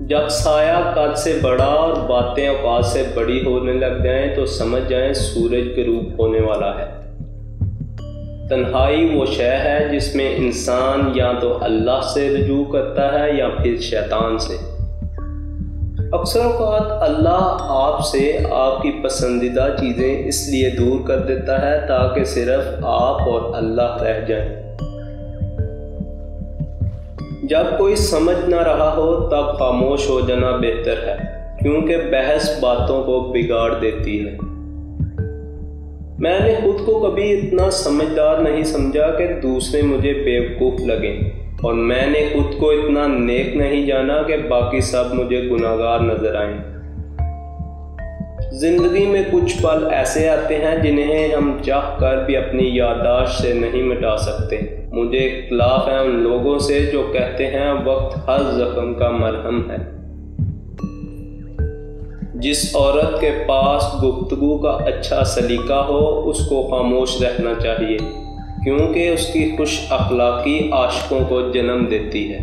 जब साया कद से बड़ा और बातें औकात से बड़ी होने लग जाएं तो समझ जाएं सूरज के रूप होने वाला है। तन्हाई वो शय है जिसमें इंसान या तो अल्लाह से रुजू करता है या फिर शैतान से। अक्सर औक़ात अल्लाह आपसे आपकी पसंदीदा चीज़ें इसलिए दूर कर देता है ताकि सिर्फ आप और अल्लाह रह जाएं। जब कोई समझ ना रहा हो तब खामोश हो जाना बेहतर है, क्योंकि बहस बातों को बिगाड़ देती है। मैंने खुद को कभी इतना समझदार नहीं समझा कि दूसरे मुझे बेवकूफ़ लगें, और मैंने खुद को इतना नेक नहीं जाना कि बाकी सब मुझे गुनाहगार नजर आएं। जिंदगी में कुछ पल ऐसे आते हैं जिन्हें हम चाह कर भी अपनी याददाश्त से नहीं मिटा सकते। मुझे इख्तिलाफ है उन लोगों से जो कहते हैं वक्त हर जख्म का मरहम है। जिस औरत के पास गुफ्तगू का अच्छा सलीका हो उसको खामोश रहना चाहिए, क्योंकि उसकी खुश अखलाकी आशिकों को जन्म देती है।